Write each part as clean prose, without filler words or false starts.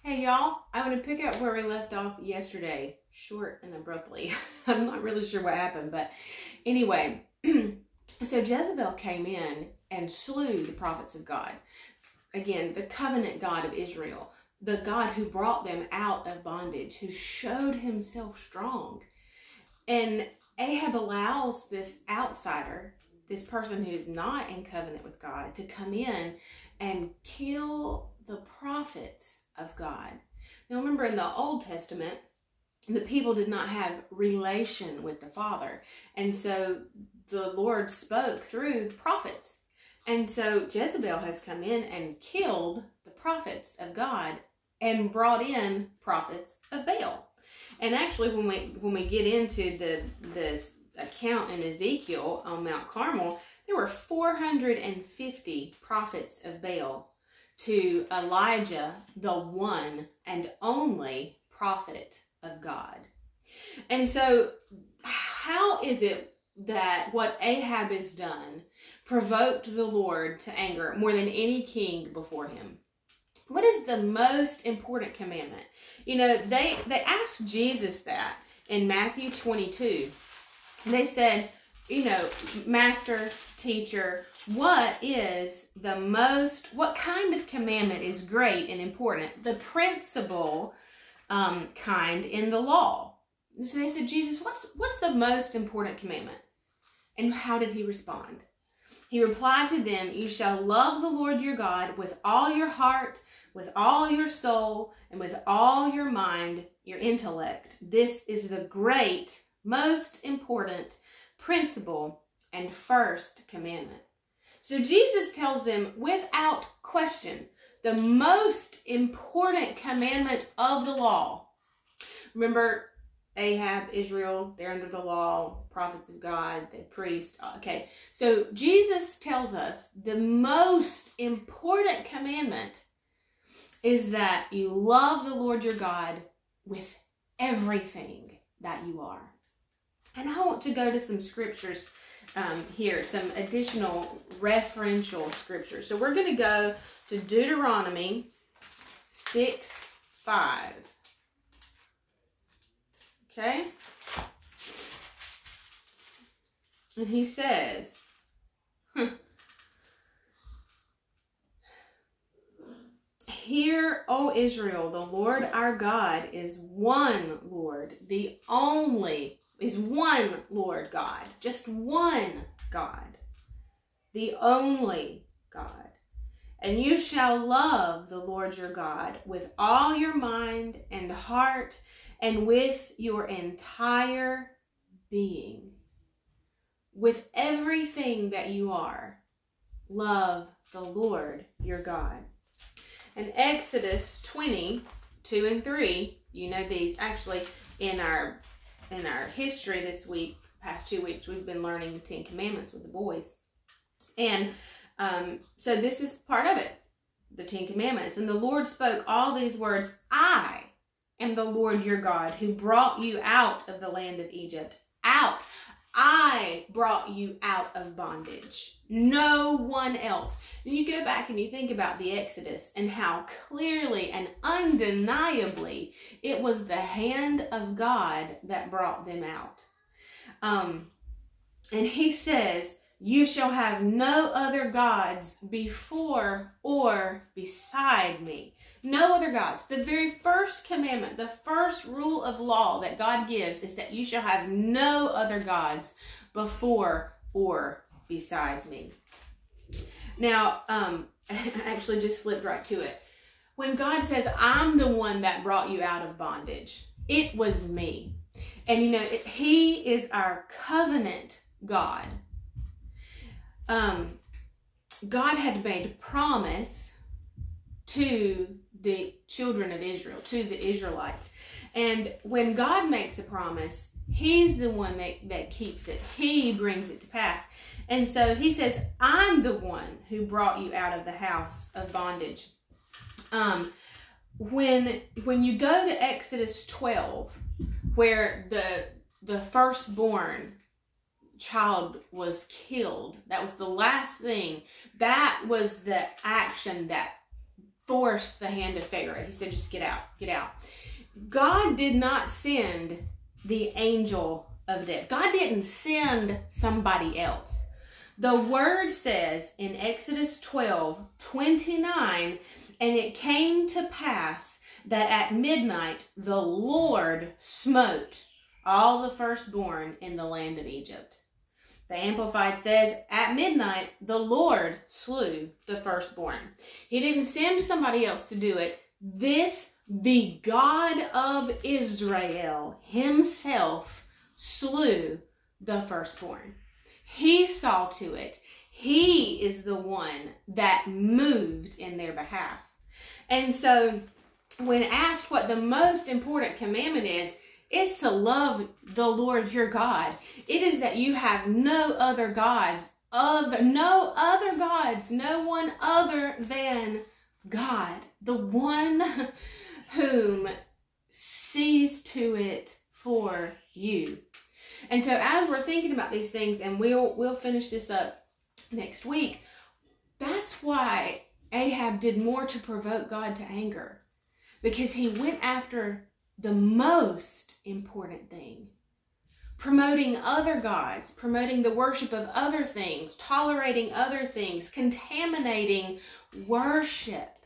Hey y'all, I want to pick up where we left off yesterday, short and abruptly. I'm not really sure what happened, but anyway, so Jezebel came in and slew the prophets of God. Again, the covenant God of Israel, the God who brought them out of bondage, who showed himself strong. And Ahab allows this outsider, this person who is not in covenant with God, to come in and kill the prophets of God. Now remember, in the Old Testament, the people did not have relation with the Father. And so the Lord spoke through prophets. And so Jezebel has come in and killed the prophets of God and brought in prophets of Baal. And actually, when we get into the account in Ezekiel on Mount Carmel, there were 450 prophets of Baal to Elijah, the one and only prophet of God. And so how is it that what Ahab has done provoked the Lord to anger more than any king before him? What is the most important commandment? You know, they asked Jesus that in Matthew 22. They said, you know, Master, Teacher, what kind of commandment is great and important? The principal kind in the law. So they said, Jesus, what's the most important commandment? And how did he respond? He replied to them, you shall love the Lord your God with all your heart, with all your soul, and with all your mind, your intellect. This is the great, most important principle and first commandment. So Jesus tells them without question, the most important commandment of the law. Remember, Ahab, Israel, they're under the law, prophets of God, the priest. Okay, so Jesus tells us the most important commandment is that you love the Lord your God with everything that you are. And I want to go to some scriptures here, some additional referential scriptures. So we're going to go to Deuteronomy 6:5. Okay? And he says, Hear, O Israel, the Lord our God is one Lord, is one Lord God, just one God, the only God. And you shall love the Lord your God with all your mind and heart and with your entire being. With everything that you are, love the Lord your God. And Exodus 20:2 and 3, you know these. Actually, in our history this week, past 2 weeks, we've been learning the 10 Commandments with the boys. And so this is part of it, the 10 Commandments. And the Lord spoke all these words, I am the Lord your God who brought you out of the land of Egypt. Out. I brought you out of bondage. No one else. And you go back and you think about the Exodus and how clearly and undeniably it was the hand of God that brought them out. And he says, you shall have no other gods before or beside me. No other gods. The very first commandment, the first rule of law that God gives is that you shall have no other gods before or besides me. Now, I actually just flipped right to it. When God says, I'm the one that brought you out of bondage, it was me. And you know, he is our covenant God. God had made a promise to the children of Israel, to the Israelites. And when God makes a promise, he's the one that keeps it. He brings it to pass. And so he says, I'm the one who brought you out of the house of bondage. When you go to Exodus 12, where the firstborn child was killed, that was the last thing. That was the action that forced the hand of Pharaoh. He said, just get out, get out. God did not send the angel of death. God didn't send somebody else. The word says in Exodus 12:29, and it came to pass that at midnight the Lord smote all the firstborn in the land of Egypt. The Amplified says, at midnight the Lord slew the firstborn. He didn't send somebody else to do it. The God of Israel himself slew the firstborn. He saw to it. He is the one that moved in their behalf. And so when asked what the most important commandment is, it's to love the Lord your God. It is that you have no other gods, no one other than God, the one whom sees to it for you. And so as we're thinking about these things, and we'll finish this up next week, that's why Ahab did more to provoke God to anger, because he went after the most important thing, promoting other gods, promoting the worship of other things, tolerating other things, contaminating worship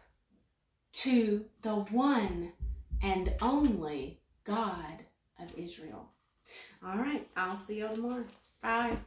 to the one and only God of Israel. All right, I'll see you tomorrow. Bye.